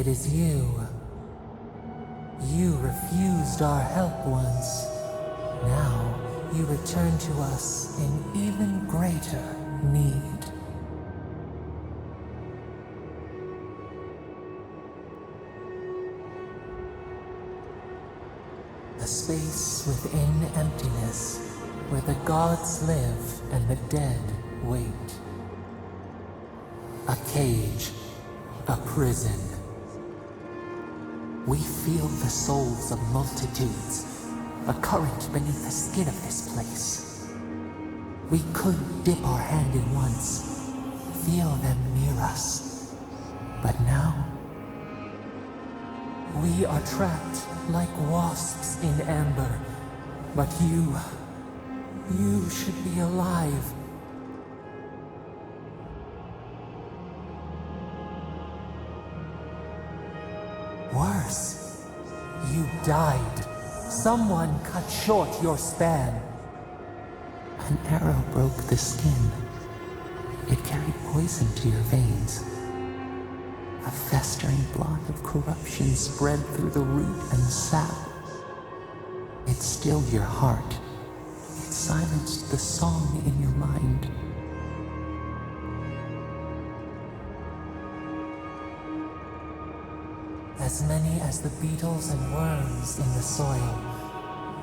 it is you. You refused our help once. Now you return to us in even greater need. A space within emptiness, where the gods live and the dead wait. A cage, a prison. We feel the souls of multitudes, a current beneath the skin of this place. We could dip our hand in once, feel them near us. But now, we are trapped like wasps in amber. But you should be alive. Worse, you died. Someone cut short your span. An arrow broke the skin. It carried poison to your veins. A festering blot of corruption spread through the root and sap. It stilled your heart. It silenced the song in your mind. As many as the beetles and worms in the soil.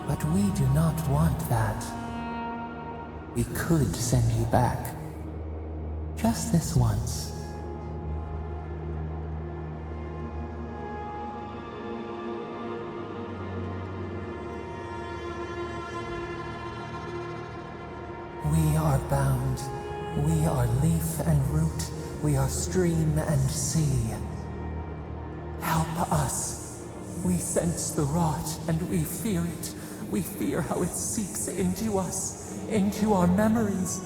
But we do not want that. We could send you back. Just this once. We are bound. We are leaf and root. We are stream and sea. Help us. We sense the rot and we fear it. We fear how it seeps into us, into our memories.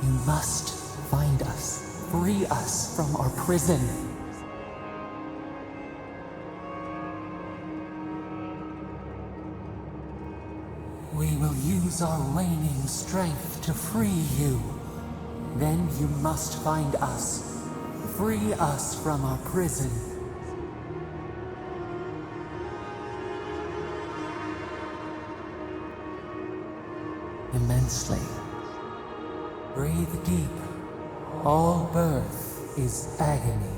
You must find us, free us from our prison. We will use our waning strength to free you. Then you must find us. Free us from our prison. Immensely. Breathe deep. All birth is agony.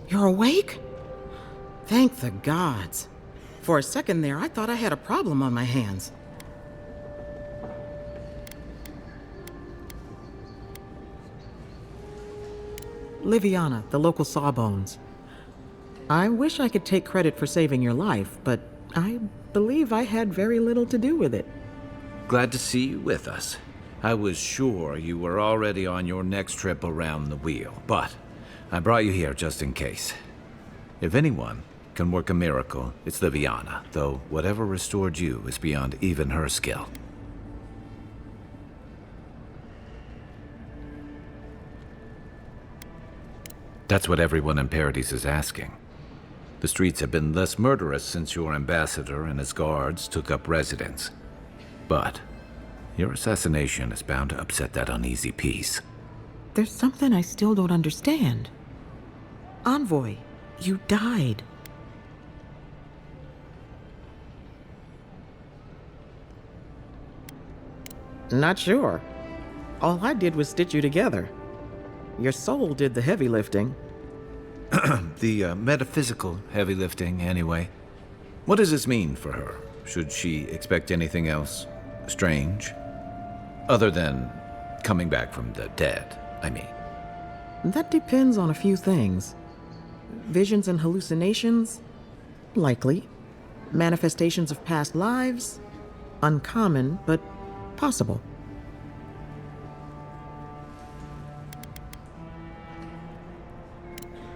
You're awake? Thank the gods. For a second there, I thought I had a problem on my hands. Liviana, the local Sawbones. I wish I could take credit for saving your life, but I believe I had very little to do with it. Glad to see you with us. I was sure you were already on your next trip around the wheel, but I brought you here just in case. If anyone can work a miracle, it's Liviana, though whatever restored you is beyond even her skill. That's what everyone in Paradise is asking. The streets have been less murderous since your ambassador and his guards took up residence. But your assassination is bound to upset that uneasy peace. There's something I still don't understand. Envoy, you died. Not sure. All I did was stitch you together. Your soul did the heavy lifting. The metaphysical heavy lifting, anyway. What does this mean for her? Should she expect anything else strange? Other than coming back from the dead, I mean. That depends on a few things. Visions and hallucinations? Likely. Manifestations of past lives? Uncommon, but possible.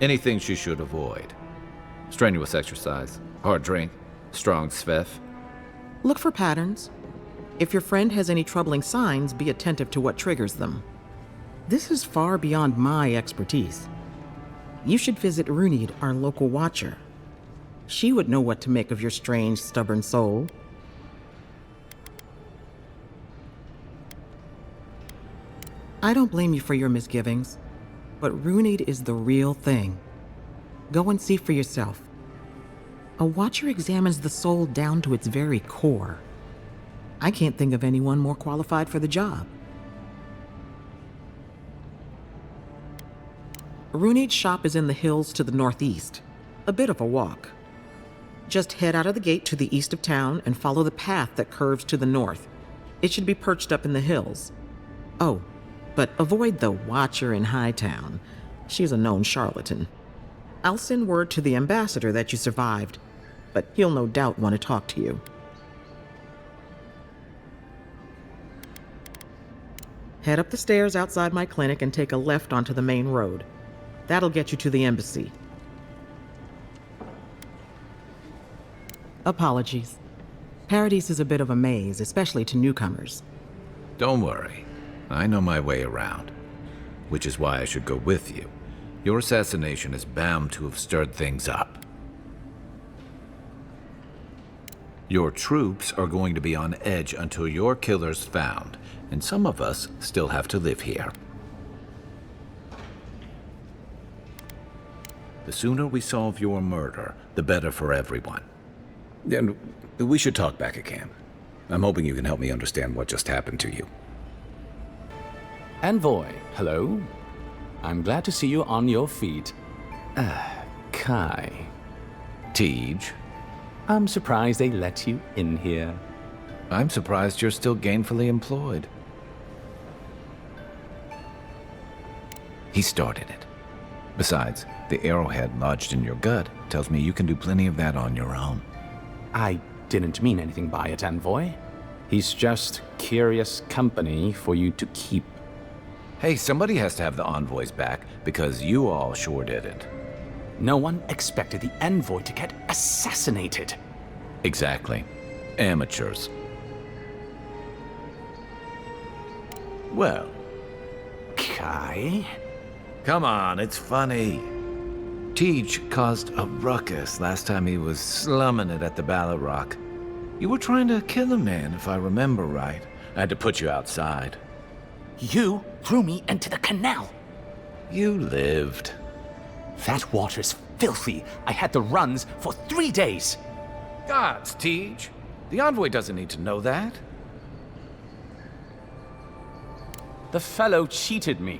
Anything she should avoid. Strenuous exercise, hard drink, strong sveff. Look for patterns. If your friend has any troubling signs, be attentive to what triggers them. This is far beyond my expertise. You should visit Runid, our local watcher. She would know what to make of your strange, stubborn soul. I don't blame you for your misgivings, but Runid is the real thing. Go and see for yourself. A watcher examines the soul down to its very core. I can't think of anyone more qualified for the job. Runid's shop is in the hills to the northeast. A bit of a walk. Just head out of the gate to the east of town and follow the path that curves to the north. It should be perched up in the hills. Oh, but avoid the watcher in Hightown. She's a known charlatan. I'll send word to the ambassador that you survived, but he'll no doubt want to talk to you. Head up the stairs outside my clinic and take a left onto the main road. That'll get you to the embassy. Apologies. Paradise is a bit of a maze, especially to newcomers. Don't worry. I know my way around. Which is why I should go with you. Your assassination is bound to have stirred things up. Your troops are going to be on edge until your killer's found, and some of us still have to live here. The sooner we solve your murder, the better for everyone. And we should talk back at camp. I'm hoping you can help me understand what just happened to you. Envoy, hello. I'm glad to see you on your feet. Kai. Tej, I'm surprised they let you in here. I'm surprised you're still gainfully employed. He started it. Besides, the arrowhead lodged in your gut tells me you can do plenty of that on your own. I didn't mean anything by it, Envoy. He's just curious company for you to keep. Hey, somebody has to have the envoys back, because you all sure didn't. No one expected the Envoy to get assassinated. Exactly. Amateurs. Well, Kai? come on, it's funny. Tej caused a ruckus last time he was slumming it at the Ballot Rock. You were trying to kill a man, if I remember right. I had to put you outside. You threw me into the canal. You lived. That water's filthy. I had the runs for 3 days. Gods, Tej. The envoy doesn't need to know that. The fellow cheated me.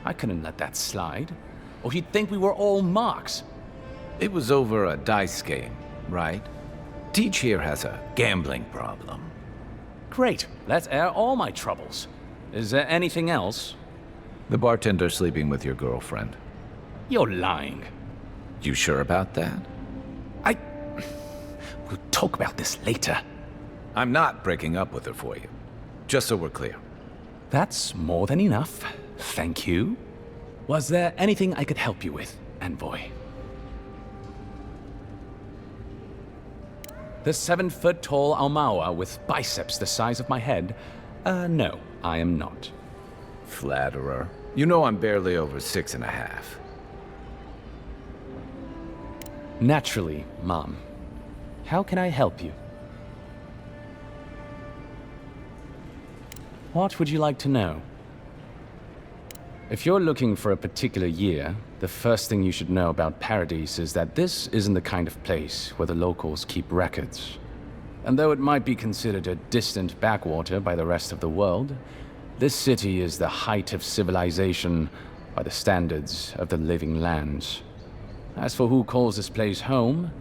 I couldn't let that slide. Or he'd think we were all marks. It was over a dice game, right? Tej here has a gambling problem. Great. Let's air all my troubles. Is there anything else? The bartender sleeping with your girlfriend. You're lying. You sure about that? We'll talk about this later. I'm not breaking up with her for you. Just so we're clear. That's more than enough. Thank you. Was there anything I could help you with, Envoy? The 7-foot-tall Almawa with biceps the size of my head? No, I am not. Flatterer. You know I'm barely over 6.5. Naturally, Mom. How can I help you? What would you like to know? If you're looking for a particular year, the first thing you should know about Paradise is that this isn't the kind of place where the locals keep records. And though it might be considered a distant backwater by the rest of the world, this city is the height of civilization by the standards of the living lands. As for who calls this place home,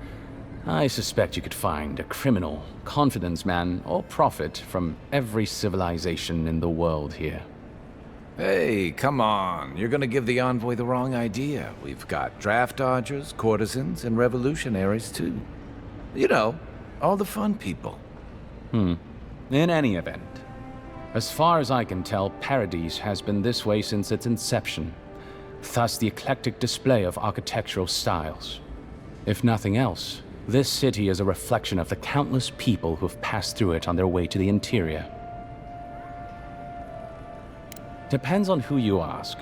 I suspect you could find a criminal, confidence man, or prophet from every civilization in the world here. Hey, come on. You're gonna give the envoy the wrong idea. We've got draft dodgers, courtesans, and revolutionaries, too. You know, all the fun people. In any event, as far as I can tell, Paradise has been this way since its inception. Thus the eclectic display of architectural styles. If nothing else, this city is a reflection of the countless people who have passed through it on their way to the interior. Depends on who you ask.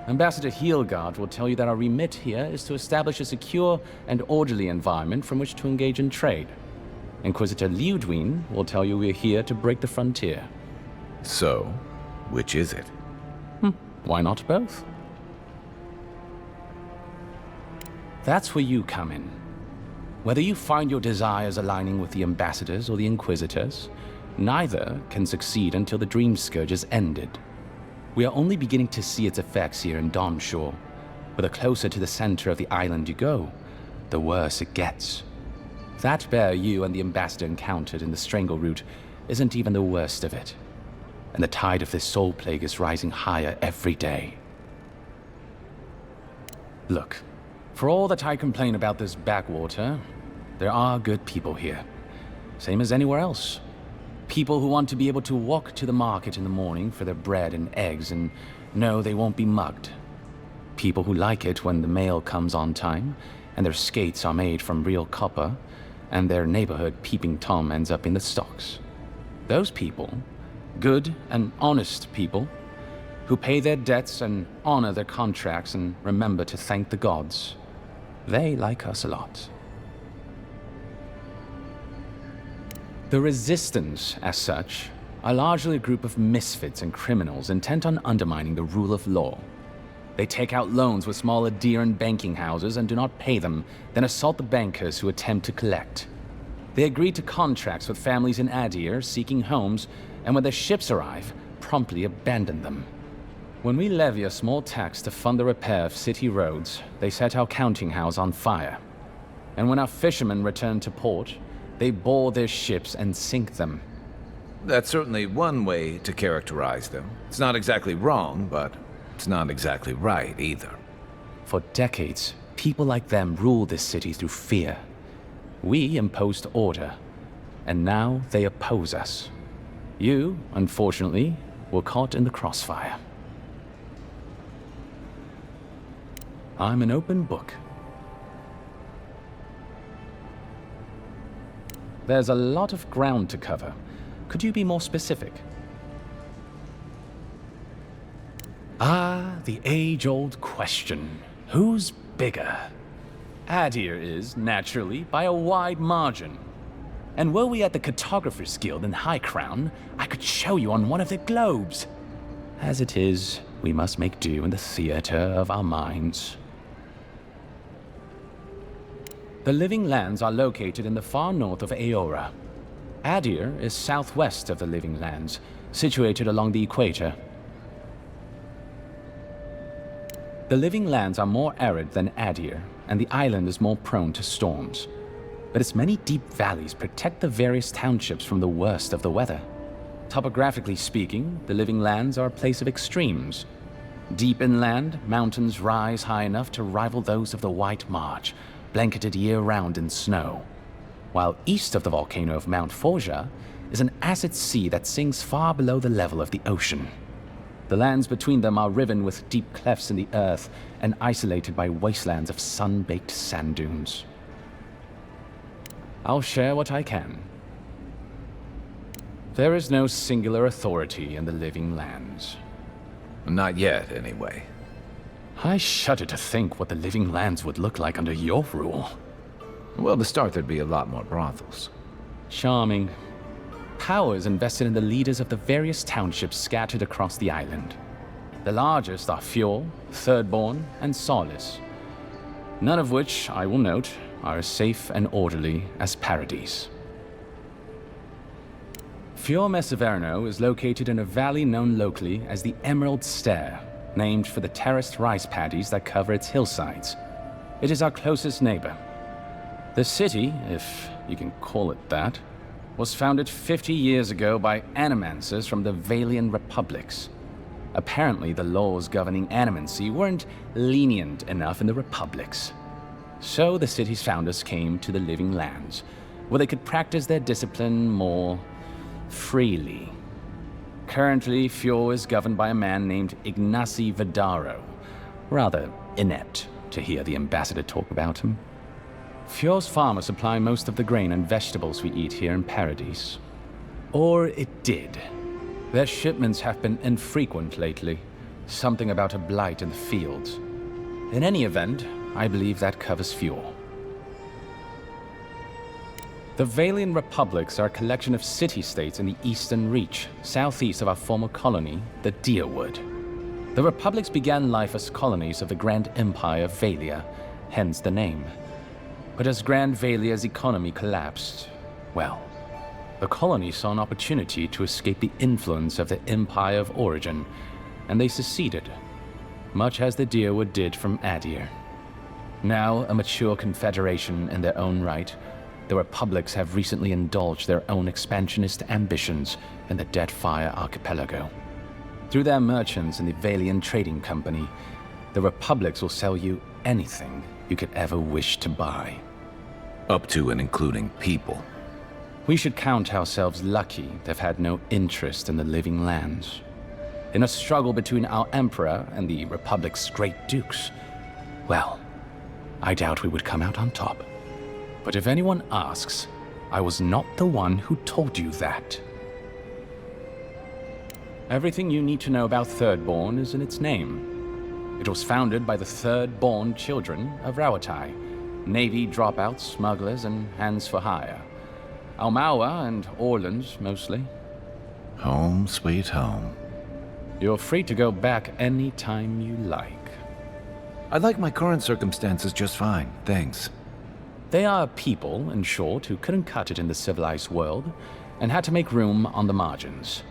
Ambassador Heelgard will tell you that our remit here is to establish a secure and orderly environment from which to engage in trade. Inquisitor Liudwin will tell you we're here to break the frontier. So, which is it? Why not both? That's where you come in. Whether you find your desires aligning with the ambassadors or the inquisitors, neither can succeed until the Dream Scourge is ended. We are only beginning to see its effects here in Domshore, but the closer to the center of the island you go, the worse it gets. That bear you and the ambassador encountered in the Strangle Route isn't even the worst of it, and the tide of this soul plague is rising higher every day. Look, for all that I complain about this backwater, there are good people here, same as anywhere else. People who want to be able to walk to the market in the morning for their bread and eggs and know they won't be mugged. People who like it when the mail comes on time, and their skates are made from real copper, and their neighborhood peeping Tom ends up in the stocks. Those people, good and honest people, who pay their debts and honor their contracts and remember to thank the gods, they like us a lot. The Resistance, as such, are largely a group of misfits and criminals intent on undermining the rule of law. They take out loans with small Adiran banking houses and do not pay them, then assault the bankers who attempt to collect. They agree to contracts with families in Adir seeking homes, and when their ships arrive, promptly abandon them. When we levy a small tax to fund the repair of city roads, they set our counting house on fire. And when our fishermen return to port, they board their ships and sink them. That's certainly one way to characterize them. It's not exactly wrong, but it's not exactly right either. For decades, people like them ruled this city through fear. We imposed order, and now they oppose us. You, unfortunately, were caught in the crossfire. I'm an open book. There's a lot of ground to cover. Could you be more specific? Ah, the age-old question. Who's bigger? Adir is, naturally, by a wide margin. And were we at the Cartographers Guild in High Crown, I could show you on one of their globes. As it is, we must make do in the theater of our minds. The Living Lands are located in the far north of Aora. Adir is southwest of the Living Lands, situated along the equator. The Living Lands are more arid than Adir, and the island is more prone to storms. But its many deep valleys protect the various townships from the worst of the weather. Topographically speaking, the Living Lands are a place of extremes. Deep inland, mountains rise high enough to rival those of the White March, blanketed year-round in snow, while east of the volcano of Mount Forja is an acid sea that sinks far below the level of the ocean. The lands between them are riven with deep clefts in the earth and isolated by wastelands of sun-baked sand dunes. I'll share what I can. There is no singular authority in the Living Lands. Not yet, anyway. I shudder to think what the Living Lands would look like under your rule. Well, to start, there'd be a lot more brothels. Charming. Power is invested in the leaders of the various townships scattered across the island. The largest are Fjord, Thirdborn, and Solace. None of which, I will note, are as safe and orderly as Paradise. Fjord Messeverno is located in a valley known locally as the Emerald Stair, named for the terraced rice paddies that cover its hillsides. It is our closest neighbor. The city, if you can call it that, was founded 50 years ago by animancers from the Valian Republics. Apparently, the laws governing animancy weren't lenient enough in the Republics. So the city's founders came to the Living Lands, where they could practice their discipline more freely. Currently, Fjord is governed by a man named Ignacy Vidaro. Rather inept to hear the ambassador talk about him. Fjord's farmers supply most of the grain and vegetables we eat here in Paradise. Or it did. Their shipments have been infrequent lately. Something about a blight in the fields. In any event, I believe that covers Fjord. The Valian Republics are a collection of city-states in the Eastern Reach, southeast of our former colony, the Deerwood. The Republics began life as colonies of the Grand Empire of Valia, hence the name. But as Grand Valia's economy collapsed, well, the colonies saw an opportunity to escape the influence of the Empire of Origin, and they seceded, much as the Deerwood did from Adir. Now a mature confederation in their own right, the Republics have recently indulged their own expansionist ambitions in the Deadfire Archipelago. Through their merchants in the Valian Trading Company, the Republics will sell you anything you could ever wish to buy. Up to and including people. We should count ourselves lucky to have had no interest in the living lands. In a struggle between our Emperor and the Republic's great dukes, well, I doubt we would come out on top. But if anyone asks, I was not the one who told you that. Everything you need to know about Thirdborn is in its name. It was founded by the Thirdborn children of Rawatai, Navy dropouts, smugglers, and hands for hire. Almawa and Orleans, mostly. Home, sweet home. You're free to go back any time you like. I like my current circumstances just fine, thanks. They are a people, in short, who couldn't cut it in the civilized world and had to make room on the margins.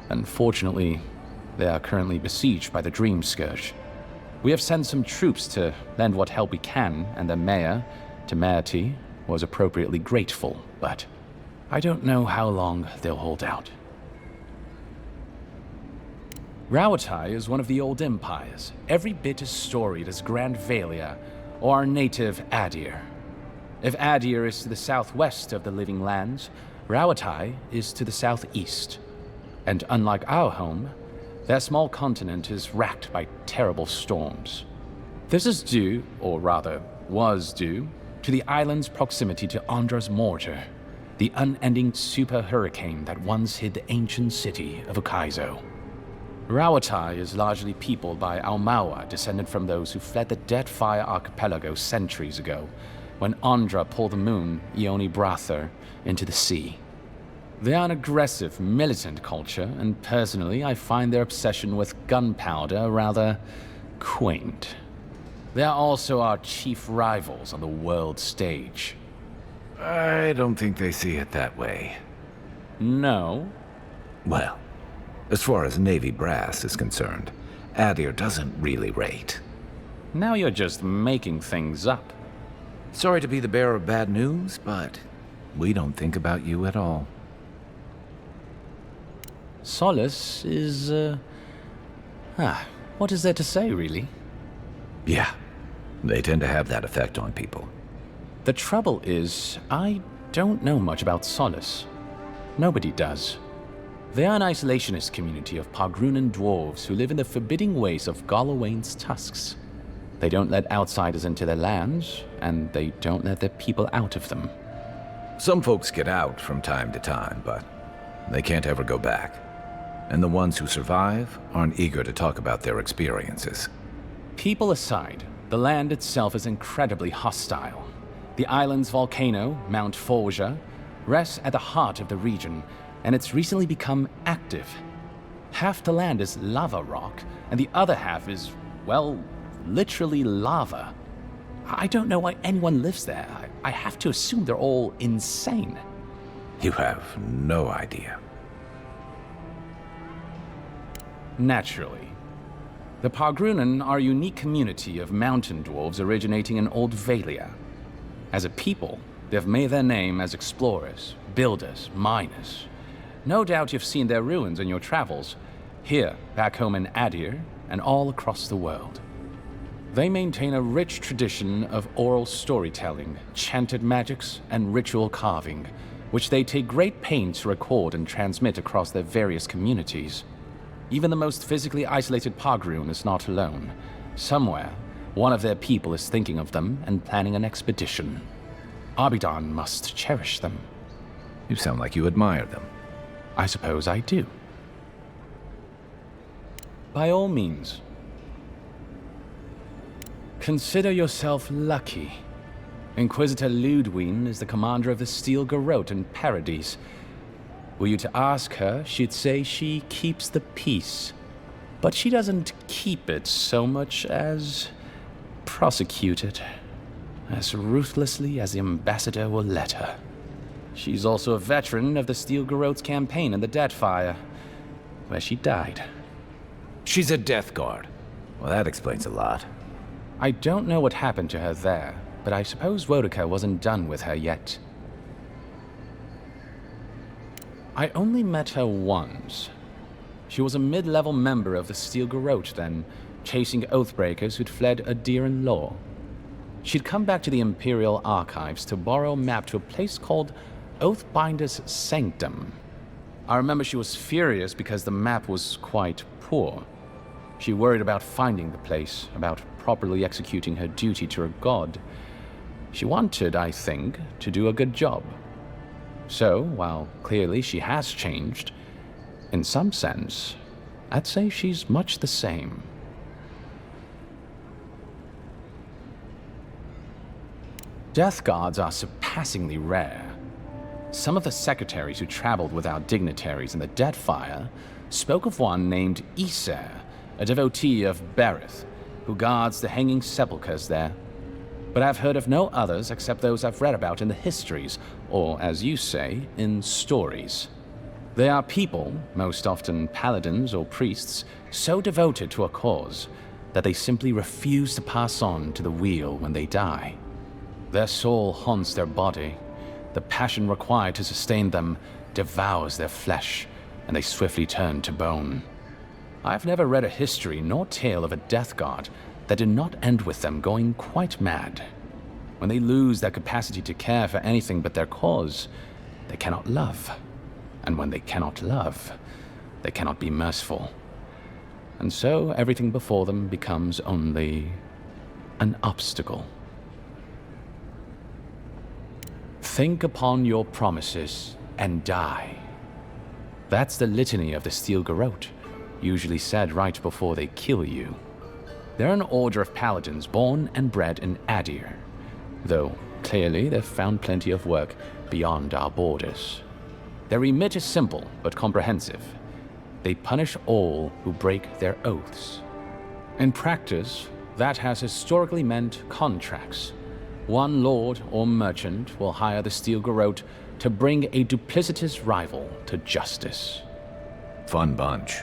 Unfortunately, they are currently besieged by the Dream Scourge. We have sent some troops to lend what help we can, and the mayor, Temerity, was appropriately grateful, but I don't know how long they'll hold out. Rawatai is one of the old empires, every bit as storied as Grand Valia or our native Adir. If Adir is to the southwest of the Living Lands, Rawatai is to the southeast. And unlike our home, their small continent is racked by terrible storms. This is due, or rather, was due, to the island's proximity to Andra's mortar, the unending super hurricane that once hid the ancient city of Ukaizo. Rawatai is largely peopled by Almawa, descended from those who fled the Deadfire Archipelago centuries ago, when Andra pulled the moon, Ioni Brather, into the sea. They are an aggressive, militant culture, and personally, I find their obsession with gunpowder rather quaint. They are also our chief rivals on the world stage. I don't think they see it that way. No? Well, as far as Navy brass is concerned, Adir doesn't really rate. Now you're just making things up. Sorry to be the bearer of bad news, but we don't think about you at all. Solace is, what is there to say, really? Yeah, they tend to have that effect on people. The trouble is, I don't know much about Solace. Nobody does. They are an isolationist community of Pargrunan dwarves who live in the forbidding ways of Galawain's tusks. They don't let outsiders into their lands, and they don't let their people out of them. Some folks get out from time to time, but they can't ever go back. And the ones who survive aren't eager to talk about their experiences. People aside, the land itself is incredibly hostile. The island's volcano, Mount Forja, rests at the heart of the region, and it's recently become active. Half the land is lava rock, and the other half is, well, literally lava. I don't know why anyone lives there. I have to assume they're all insane. You have no idea. Naturally. The Pargrunan are a unique community of mountain dwarves originating in Old Valia. As a people, they've made their name as explorers, builders, miners. No doubt you've seen their ruins in your travels, here, back home in Adir, and all across the world. They maintain a rich tradition of oral storytelling, chanted magics, and ritual carving, which they take great pains to record and transmit across their various communities. Even the most physically isolated Pogruun is not alone. Somewhere, one of their people is thinking of them and planning an expedition. Abidan must cherish them. You sound like you admire them. I suppose I do. By all means. Consider yourself lucky. Inquisitor Ludwine is the commander of the Steel Garrote in Paradise. Were you to ask her, she'd say she keeps the peace. But she doesn't keep it so much as prosecute it. As ruthlessly as the ambassador will let her. She's also a veteran of the Steel Garrote's campaign in the Deadfire, where she died. She's a Death Guard. Well, that explains a lot. I don't know what happened to her there, but I suppose Wodica wasn't done with her yet. I only met her once. She was a mid-level member of the Steel Garrote then, chasing Oathbreakers who'd fled Adiran law. She'd come back to the Imperial Archives to borrow a map to a place called Oathbinder's Sanctum. I remember she was furious because the map was quite poor. She worried about finding the place, about properly executing her duty to her god. She wanted, I think, to do a good job. So, while clearly she has changed, in some sense, I'd say she's much the same. Death Guards are surpassingly rare. Some of the secretaries who traveled without dignitaries in the Deadfire spoke of one named Iser, a devotee of Berith, who guards the hanging sepulchres there. But I've heard of no others except those I've read about in the histories, or, as you say, in stories. They are people, most often paladins or priests, so devoted to a cause that they simply refuse to pass on to the wheel when they die. Their soul haunts their body. The passion required to sustain them devours their flesh, and they swiftly turn to bone. I've never read a history nor tale of a Death Guard that did not end with them going quite mad. When they lose their capacity to care for anything but their cause, they cannot love. And when they cannot love, they cannot be merciful. And so everything before them becomes only an obstacle. Think upon your promises and die. That's the litany of the Steel Garrote, usually said right before they kill you. They're an order of paladins born and bred in Adir, though clearly they've found plenty of work beyond our borders. Their remit is simple but comprehensive. They punish all who break their oaths. In practice, that has historically meant contracts. One lord or merchant will hire the Steel Garrote to bring a duplicitous rival to justice. Fun bunch.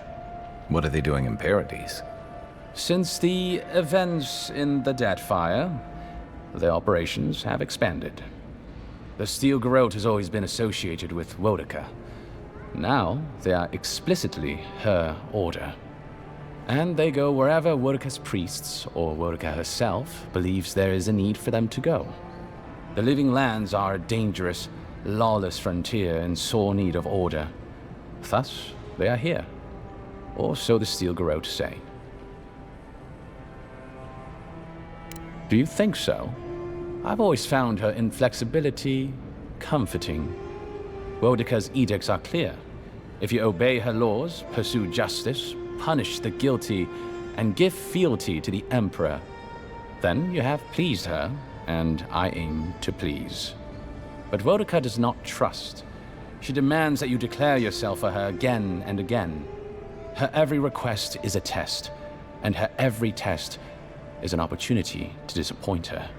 What are they doing in Paradise? Since the events in the Deadfire, their operations have expanded. The Steel Garrote has always been associated with Wodica. Now, they are explicitly her order. And they go wherever Wodica's priests, or Wodica herself, believes there is a need for them to go. The Living Lands are a dangerous, lawless frontier in sore need of order. Thus, they are here. Or so the Steel Garrote say. Do you think so? I've always found her inflexibility comforting. Wodica's edicts are clear. If you obey her laws, pursue justice, punish the guilty, and give fealty to the Emperor, then you have pleased her, and I aim to please. But Wodica does not trust. She demands that you declare yourself for her again and again. Her every request is a test, and her every test is an opportunity to disappoint her.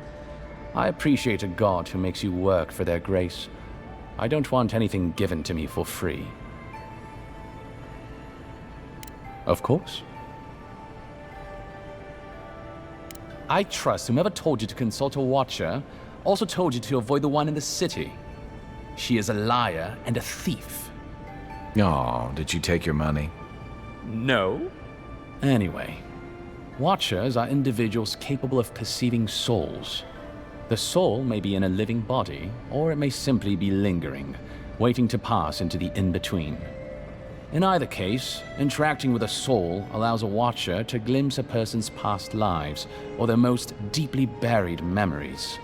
I appreciate a god who makes you work for their grace. I don't want anything given to me for free. Of course. I trust whomever told you to consult a watcher also told you to avoid the one in the city. She is a liar and a thief. Oh, did you take your money? No. Anyway, watchers are individuals capable of perceiving souls. The soul may be in a living body, or it may simply be lingering, waiting to pass into the in-between. In either case, interacting with a soul allows a watcher to glimpse a person's past lives or their most deeply buried memories.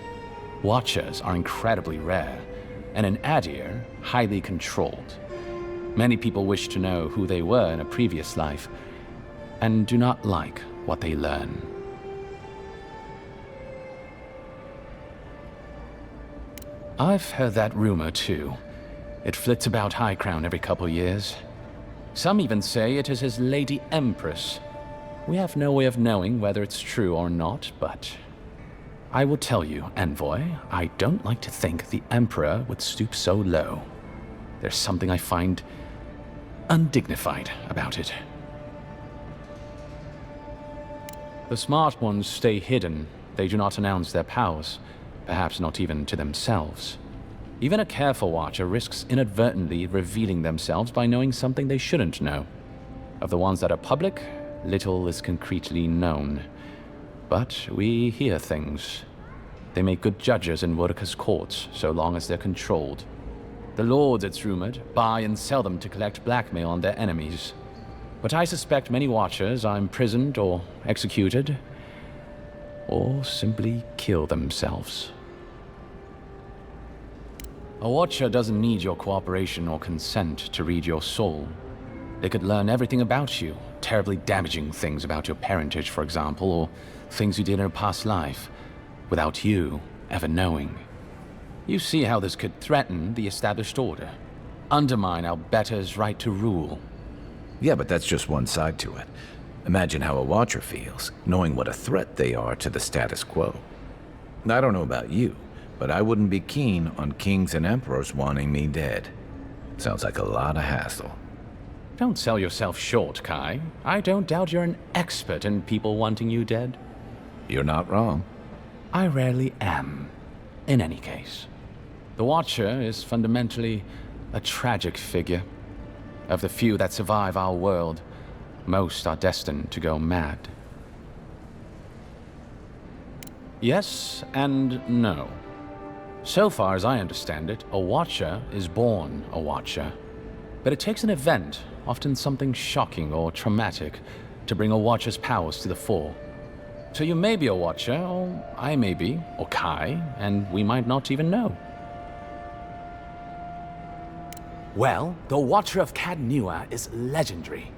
Watchers are incredibly rare, and in Adir, highly controlled. Many people wish to know who they were in a previous life, and do not like what they learn. I've heard that rumor too. It flits about High Crown every couple years. Some even say it is his Lady Empress. We have no way of knowing whether it's true or not, but I will tell you, Envoy, I don't like to think the Emperor would stoop so low. There's something I find undignified about it. The smart ones stay hidden. They do not announce their powers, perhaps not even to themselves. Even a careful watcher risks inadvertently revealing themselves by knowing something they shouldn't know. Of the ones that are public, little is concretely known. But we hear things. They make good judges in Wodaka's courts, so long as they're controlled. The lords, it's rumored, buy and sell them to collect blackmail on their enemies. But I suspect many watchers are imprisoned or executed, or simply kill themselves. A watcher doesn't need your cooperation or consent to read your soul. They could learn everything about you, terribly damaging things about your parentage, for example, or things you did in a past life, without you ever knowing. You see how this could threaten the established order, undermine our betters' right to rule. Yeah, but that's just one side to it. Imagine how a watcher feels, knowing what a threat they are to the status quo. I don't know about you, but I wouldn't be keen on kings and emperors wanting me dead. Sounds like a lot of hassle. Don't sell yourself short, Kai. I don't doubt you're an expert in people wanting you dead. You're not wrong. I rarely am, in any case. The Watcher is fundamentally a tragic figure. Of the few that survive our world, most are destined to go mad. Yes and no. So far as I understand it, a Watcher is born a Watcher. But it takes an event, often something shocking or traumatic, to bring a Watcher's powers to the fore. So you may be a Watcher, or I may be, or Kai, and we might not even know. Well, the Watcher of Cadnua is legendary.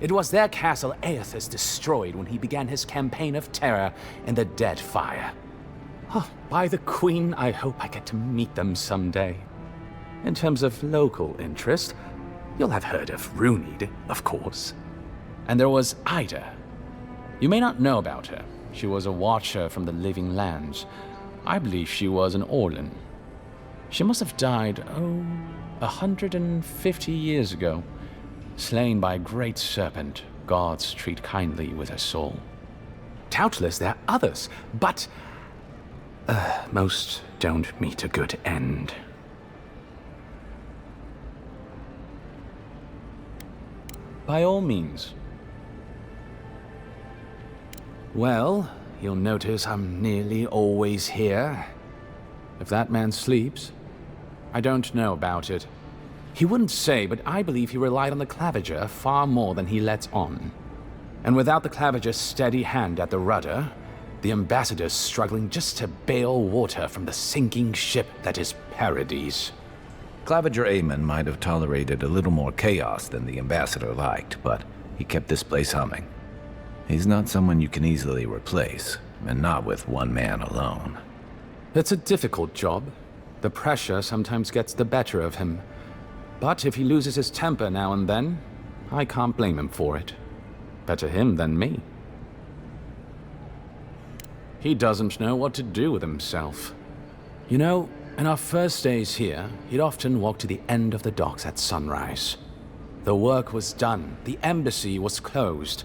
It was their castle Aethys destroyed when he began his campaign of terror in the Dead Fire. Oh, by the Queen, I hope I get to meet them someday. In terms of local interest, you'll have heard of Runid, of course. And there was Ida. You may not know about her. She was a Watcher from the Living Lands. I believe she was an Orlan. She must have died, 150 years ago. Slain by a great serpent, gods treat kindly with her soul. Doubtless there are others, but most don't meet a good end. By all means. Well, you'll notice I'm nearly always here. If that man sleeps, I don't know about it. He wouldn't say, but I believe he relied on the Claviger far more than he lets on. And without the Claviger's steady hand at the rudder, the ambassador's struggling just to bail water from the sinking ship that is Paradise. Claviger Aemon might have tolerated a little more chaos than the ambassador liked, but he kept this place humming. He's not someone you can easily replace, and not with one man alone. It's a difficult job. The pressure sometimes gets the better of him. But if he loses his temper now and then, I can't blame him for it. Better him than me. He doesn't know what to do with himself. You know, in our first days here, he'd often walk to the end of the docks at sunrise. The work was done, the embassy was closed,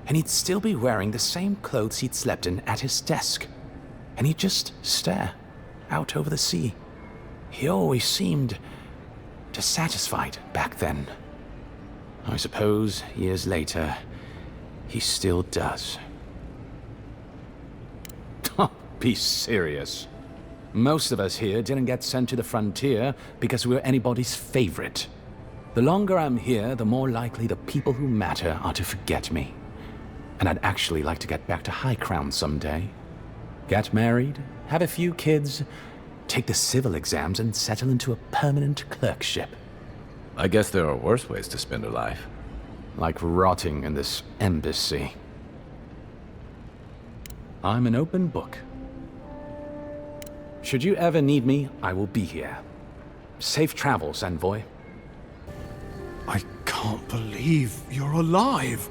and he'd still be wearing the same clothes he'd slept in at his desk. And he'd just stare out over the sea. He always seemed dissatisfied back then. I suppose, years later, he still does. Be serious. Most of us here didn't get sent to the frontier because we were anybody's favorite. The longer I'm here, the more likely the people who matter are to forget me. And I'd actually like to get back to High Crown someday. Get married, have a few kids, take the civil exams, and settle into a permanent clerkship. I guess there are worse ways to spend a life. Like rotting in this embassy. I'm an open book. Should you ever need me, I will be here. Safe travels, Envoy. I can't believe you're alive.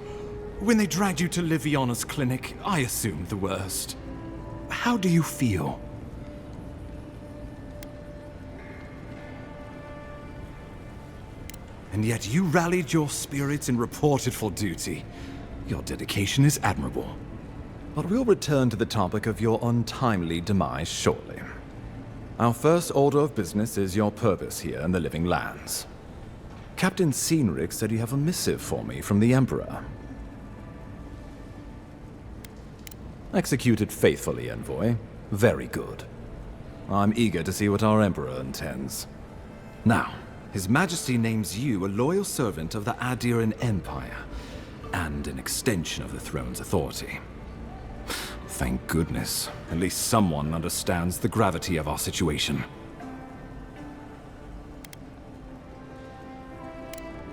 When they dragged you to Liviana's clinic, I assumed the worst. How do you feel? And yet you rallied your spirits and reported for duty. Your dedication is admirable. But we'll return to the topic of your untimely demise shortly. Our first order of business is your purpose here in the Living Lands. Captain Cynric said you have a missive for me from the Emperor. Executed faithfully, Envoy. Very good. I'm eager to see what our Emperor intends. Now, His Majesty names you a loyal servant of the Adiran Empire, and an extension of the throne's authority. Thank goodness. At least someone understands the gravity of our situation.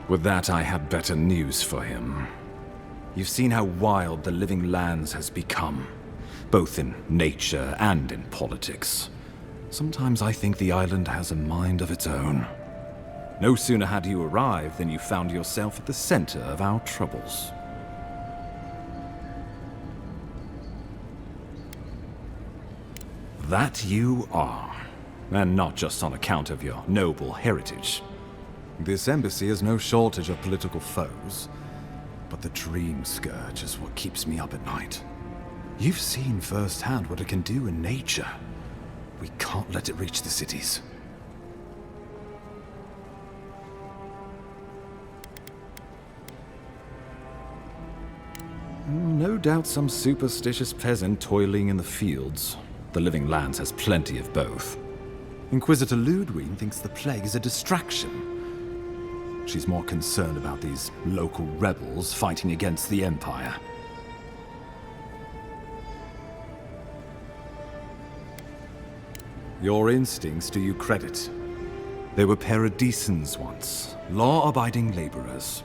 With that, I have better news for him. You've seen how wild the Living Lands has become, both in nature and in politics. Sometimes I think the island has a mind of its own. No sooner had you arrived than you found yourself at the center of our troubles. That you are, and not just on account of your noble heritage. This embassy has no shortage of political foes, but the Dream Scourge is what keeps me up at night. You've seen firsthand what it can do in nature. We can't let it reach the cities. No doubt some superstitious peasant toiling in the fields. The Living Lands has plenty of both. Inquisitor Ludwig thinks the plague is a distraction. She's more concerned about these local rebels fighting against the Empire. Your instincts do you credit. They were paradisans once, law-abiding laborers.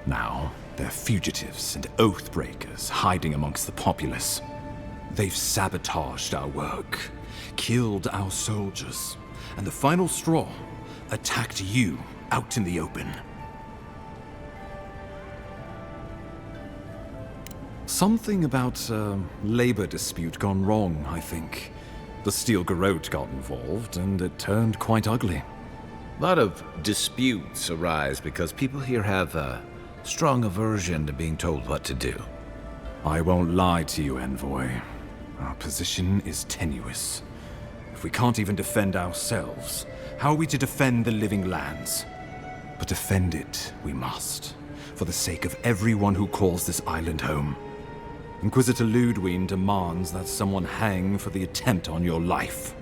Now, they're fugitives and oath-breakers hiding amongst the populace. They've sabotaged our work, killed our soldiers, and the final straw, attacked you out in the open. Something about a labor dispute gone wrong, I think. The Steel Garrote got involved, and it turned quite ugly. A lot of disputes arise because people here have a strong aversion to being told what to do. I won't lie to you, Envoy. Our position is tenuous. If we can't even defend ourselves, how are we to defend the Living Lands? But defend it we must, for the sake of everyone who calls this island home. Inquisitor Ludwig demands that someone hang for the attempt on your life.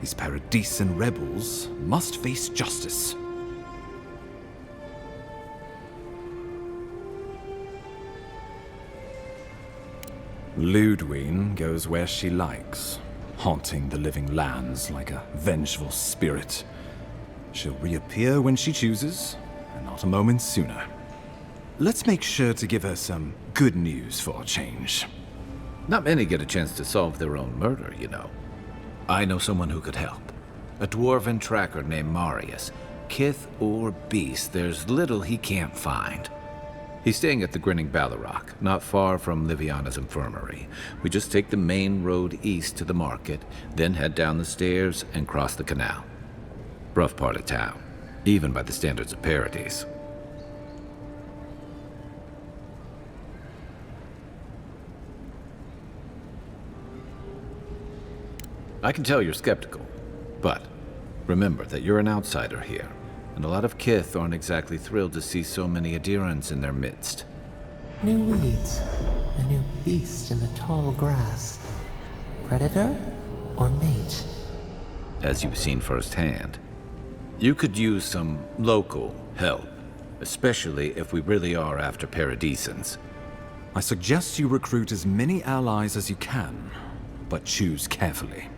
These Paradisan rebels must face justice. Ludwig goes where she likes, haunting the Living Lands like a vengeful spirit. She'll reappear when she chooses, and not a moment sooner. Let's make sure to give her some good news for a change. Not many get a chance to solve their own murder, you know. I know someone who could help. A dwarven tracker named Marius. Kith or beast, there's little he can't find. He's staying at the Grinning Ballarrock, not far from Liviana's infirmary. We just take the main road east to the market, then head down the stairs and cross the canal. Rough part of town, even by the standards of Paradise. I can tell you're skeptical, but remember that you're an outsider here, and a lot of Kith aren't exactly thrilled to see so many Adirans in their midst. New weeds, a new beast in the tall grass. Predator or mate? as you've seen firsthand. You could use some local help, especially if we really are after Paradisans. I suggest you recruit as many allies as you can, but choose carefully.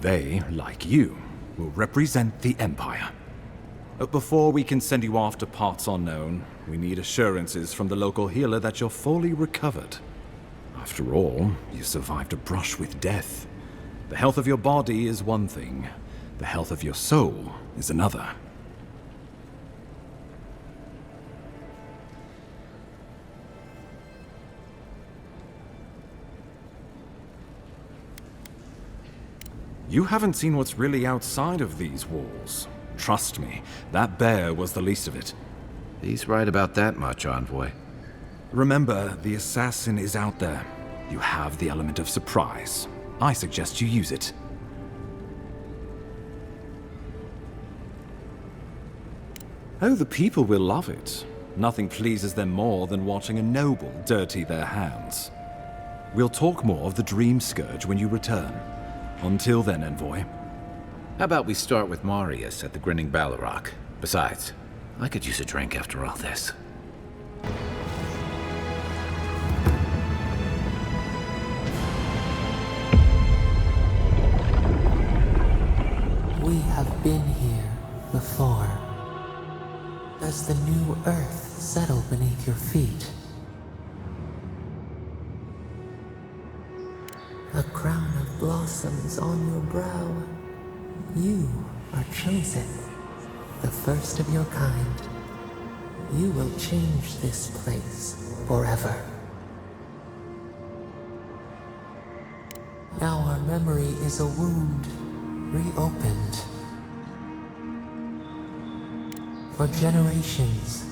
They, like you, will represent the Empire. But before we can send you off to parts unknown, we need assurances from the local healer that you're fully recovered. After all, you survived a brush with death. The health of your body is one thing, the health of your soul is another. You haven't seen what's really outside of these walls. Trust me, that bear was the least of it. He's right about that much, Envoy. Remember, the assassin is out there. You have the element of surprise. I suggest you use it. Oh, the people will love it. Nothing pleases them more than watching a noble dirty their hands. We'll talk more of the Dream Scourge when you return. Until then, Envoy. How about we start with Marius at the Grinning Balrog? Besides, I could use a drink after all this. We have been here before. Does the new earth settle beneath your feet? A crown of blossoms on your brow. You are chosen, the first of your kind. You will change this place forever. Now our memory is a wound reopened. For generations,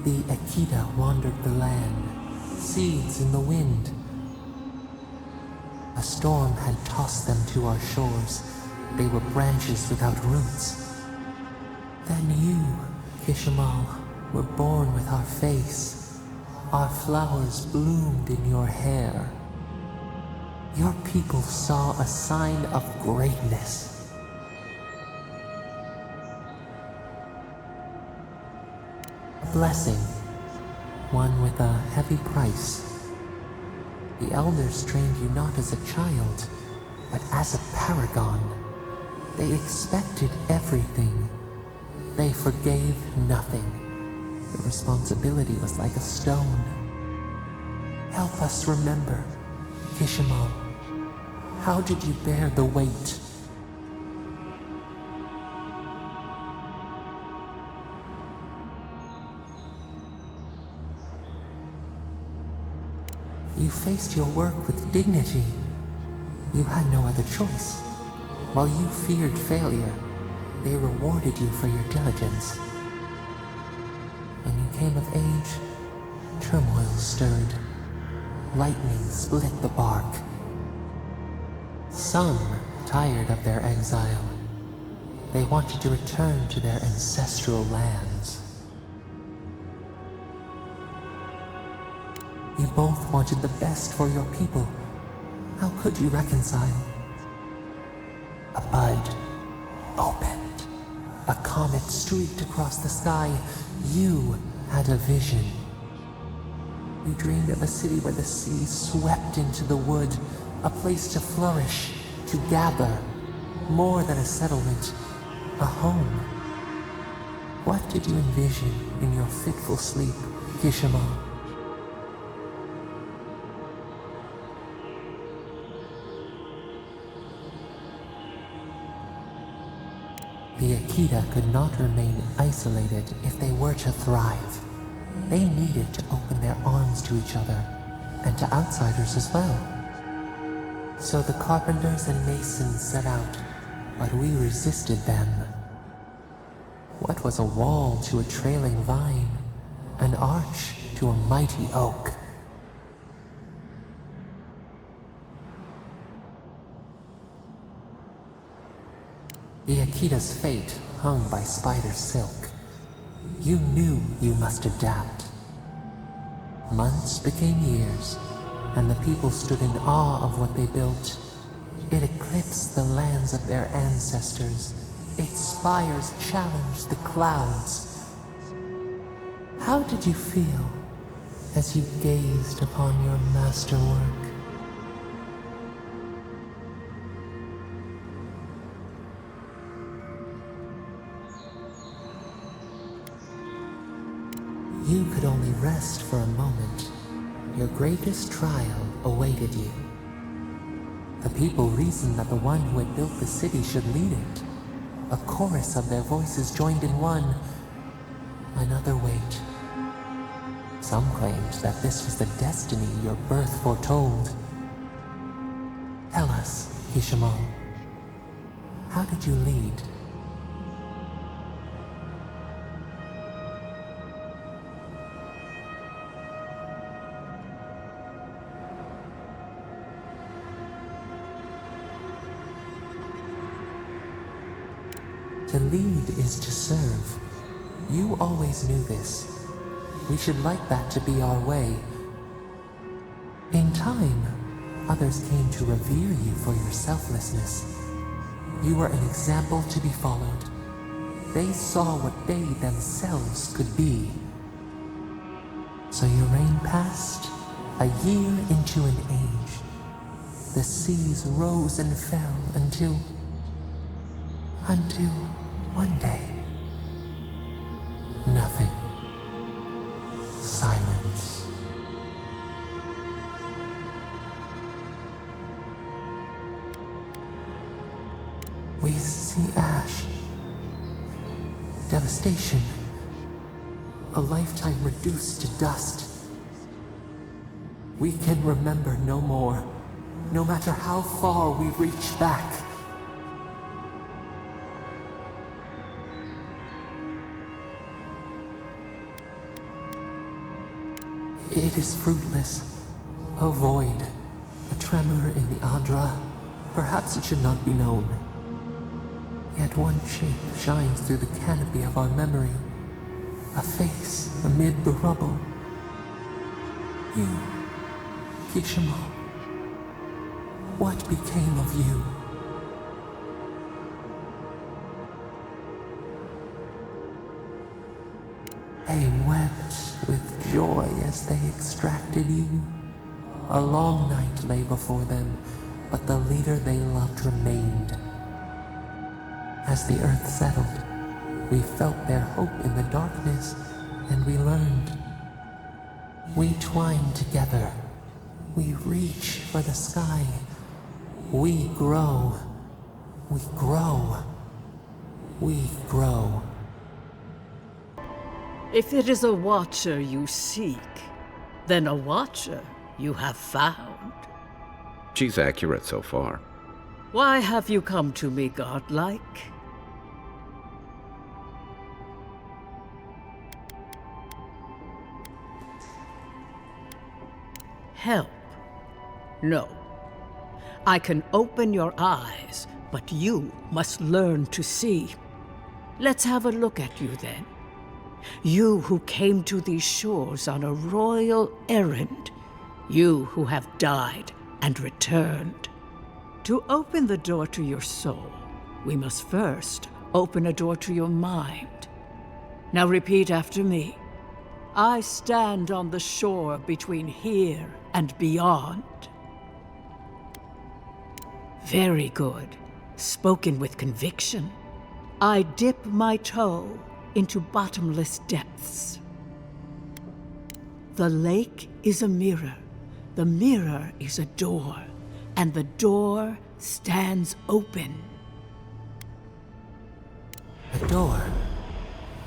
the Akita wandered the land, seeds in the wind. A storm had tossed them to our shores. They were branches without roots. Then you, Kishimal, were born with our face. Our flowers bloomed in your hair. Your people saw a sign of greatness. A blessing, one with a heavy price. The elders trained you not as a child, but as a paragon. They expected everything. They forgave nothing. The responsibility was like a stone. Help us remember, Kishimal. How did you bear the weight? You faced your work with dignity. You had no other choice. While you feared failure, they rewarded you for your diligence. When you came of age, turmoil stirred. Lightning split the bark. Some tired of their exile. They wanted to return to their ancestral lands. You both wanted the best for your people. How could you reconcile? A bud opened. A comet streaked across the sky. You had a vision. You dreamed of a city where the sea swept into the wood, a place to flourish, to gather, more than a settlement, a home. What did you envision in your fitful sleep, Kishimal? The Akita could not remain isolated if they were to thrive. They needed to open their arms to each other, and to outsiders as well. So the carpenters and masons set out, but we resisted them. What was a wall to a trailing vine? An arch to a mighty oak? The Akita's fate hung by spider silk. You knew you must adapt. Months became years, and the people stood in awe of what they built. It eclipsed the lands of their ancestors. Its spires challenged the clouds. How did you feel as you gazed upon your masterwork? You could only rest for a moment. Your greatest trial awaited you. The people reasoned that the one who had built the city should lead it. A chorus of their voices joined in one. Another wait. Some claimed that this was the destiny your birth foretold. Tell us, Kishimal, how did you lead? To lead is to serve. You always knew this. We should like that to be our way. In time, others came to revere you for your selflessness. You were an example to be followed. They saw what they themselves could be. So your reign passed, a year into an age. The seas rose and fell until one day, nothing. Silence. We see ash. Devastation. A lifetime reduced to dust. We can remember no more, no matter how far we reach back. It is fruitless. A void. A tremor in the Adra. Perhaps it should not be known. Yet one shape shines through the canopy of our memory. A face amid the rubble. You, Kishimal. What became of you? They wept with joy as they extracted you. A long night lay before them, but the leader they loved remained. As the earth settled, we felt their hope in the darkness, and we learned. We twine together. We reach for the sky. We grow. We grow. We grow. If it is a watcher you seek, then a watcher you have found. She's accurate so far. Why have you come to me, godlike? Help? No. I can open your eyes, but you must learn to see. Let's have a look at you then. You who came to these shores on a royal errand. You who have died and returned. To open the door to your soul, we must first open a door to your mind. Now repeat after me. I stand on the shore between here and beyond. Very good. Spoken with conviction. I dip my toe into bottomless depths. The lake is a mirror. The mirror is a door. And the door stands open. A door?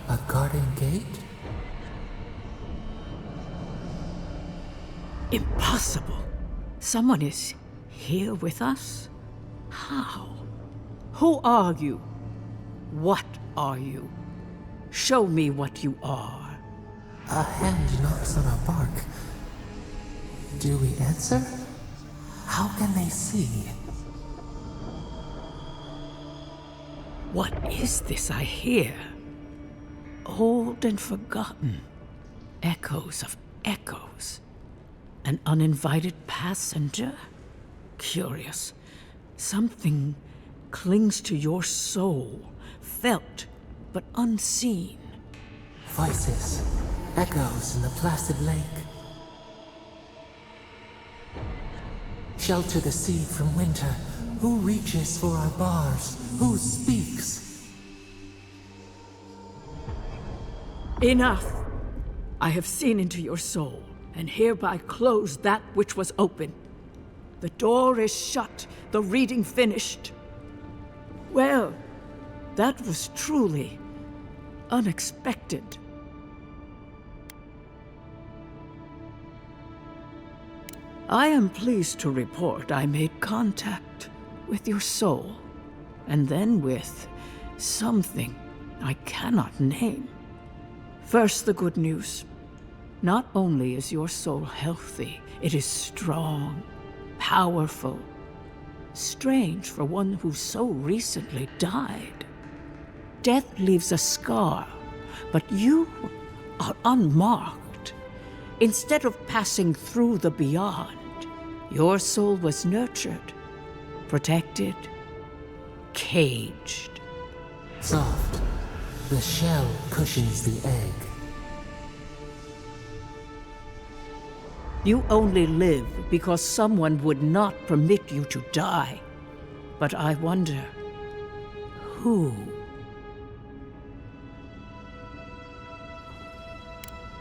A garden gate? Impossible. Someone is here with us? How? Who are you? What are you? Show me what you are. A hand knocks on our bark. Do we answer? How can they see? What is this I hear? Old and forgotten. Echoes of echoes. An uninvited passenger? Curious. Something clings to your soul, felt but unseen. Voices, echoes in the placid lake. Shelter the seed from winter. Who reaches for our bars? Who speaks? Enough! I have seen into your soul, and hereby close that which was open. The door is shut, the reading finished. Well, that was truly unexpected. I am pleased to report I made contact with your soul, and then with something I cannot name. First, the good news. Not only is your soul healthy, it is strong, powerful. Strange for one who so recently died. Death leaves a scar, but you are unmarked. Instead of passing through the beyond, your soul was nurtured, protected, caged. Soft. The shell cushions the egg. You only live because someone would not permit you to die. But I wonder, who?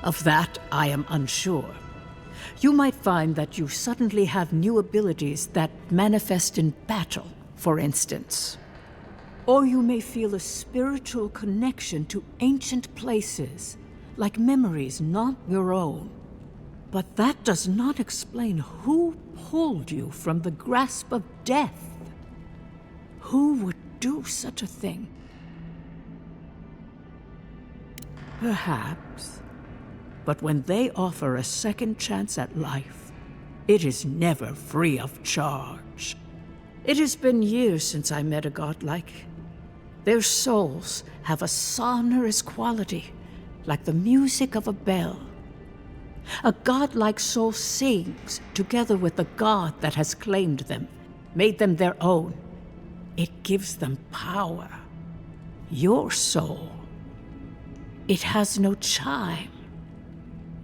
Of that, I am unsure. You might find that you suddenly have new abilities that manifest in battle, for instance. Or you may feel a spiritual connection to ancient places, like memories not your own. But that does not explain who pulled you from the grasp of death. Who would do such a thing? Perhaps. But when they offer a second chance at life, it is never free of charge. It has been years since I met a godlike. Their souls have a sonorous quality, like the music of a bell. A godlike soul sings together with the god that has claimed them, made them their own. It gives them power. Your soul, it has no chime.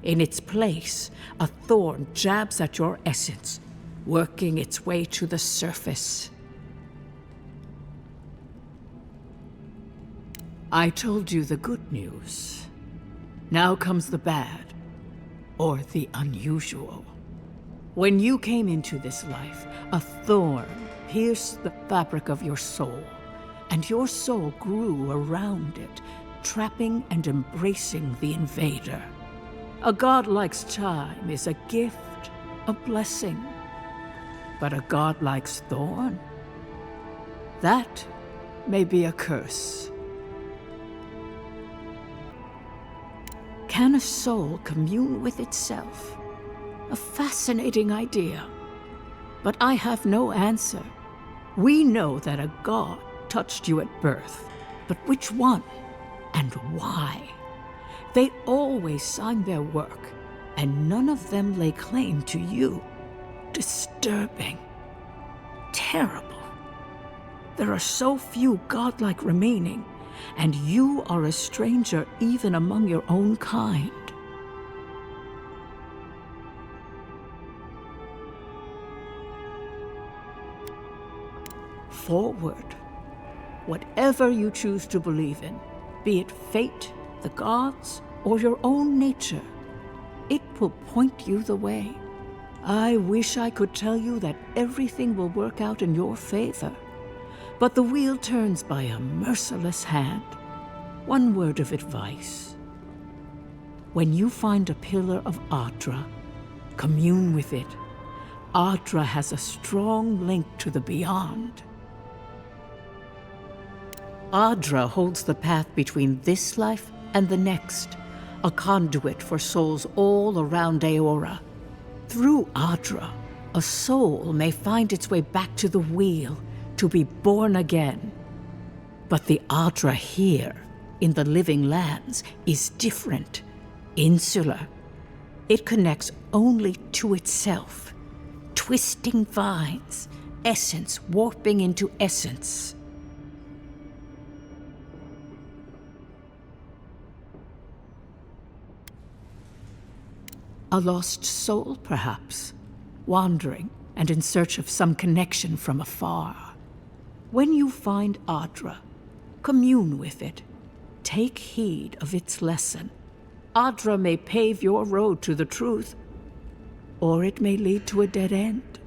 In its place, a thorn jabs at your essence, working its way to the surface. I told you the good news. Now comes the bad. Or the unusual. When you came into this life, a thorn pierced the fabric of your soul, and your soul grew around it, trapping and embracing the invader. A godlike's chime is a gift, a blessing. But a godlike's thorn? That may be a curse. Can a soul commune with itself? A fascinating idea. But I have no answer. We know that a god touched you at birth, but which one and why? They always signed their work, and none of them lay claim to you. Disturbing. Terrible. There are so few godlike remaining, and you are a stranger even among your own kind. Forward. Whatever you choose to believe in, be it fate, the gods, or your own nature, it will point you the way. I wish I could tell you that everything will work out in your favor. But the wheel turns by a merciless hand. One word of advice. When you find a pillar of Adra, commune with it. Adra has a strong link to the beyond. Adra holds the path between this life and the next, a conduit for souls all around Aora. Through Adra, a soul may find its way back to the wheel, to be born again. But the Adra here, in the living lands, is different, insular. It connects only to itself, twisting vines, essence warping into essence. A lost soul, perhaps, wandering and in search of some connection from afar. When you find Adra, commune with it. Take heed of its lesson. Adra may pave your road to the truth, or it may lead to a dead end.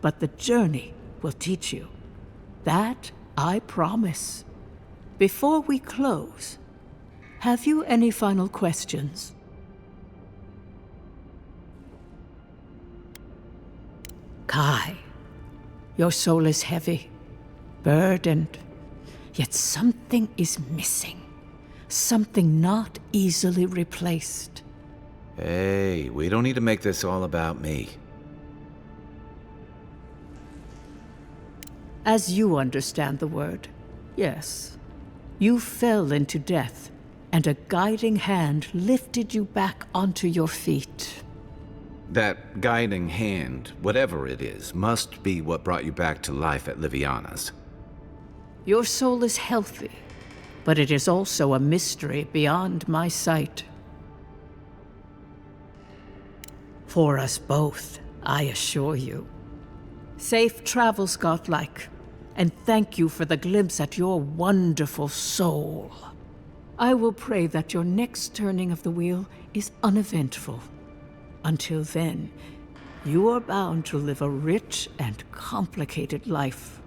But the journey will teach you. That I promise. Before we close, have you any final questions? Kai, your soul is heavy, burdened, yet something is missing. Something not easily replaced. Hey, we don't need to make this all about me. As you understand the word, yes. You fell into death, and a guiding hand lifted you back onto your feet. That guiding hand, whatever it is, must be what brought you back to life at Liviana's. Your soul is healthy, but it is also a mystery beyond my sight. For us both, I assure you. Safe travels, godlike, and thank you for the glimpse at your wonderful soul. I will pray that your next turning of the wheel is uneventful. Until then, you are bound to live a rich and complicated life.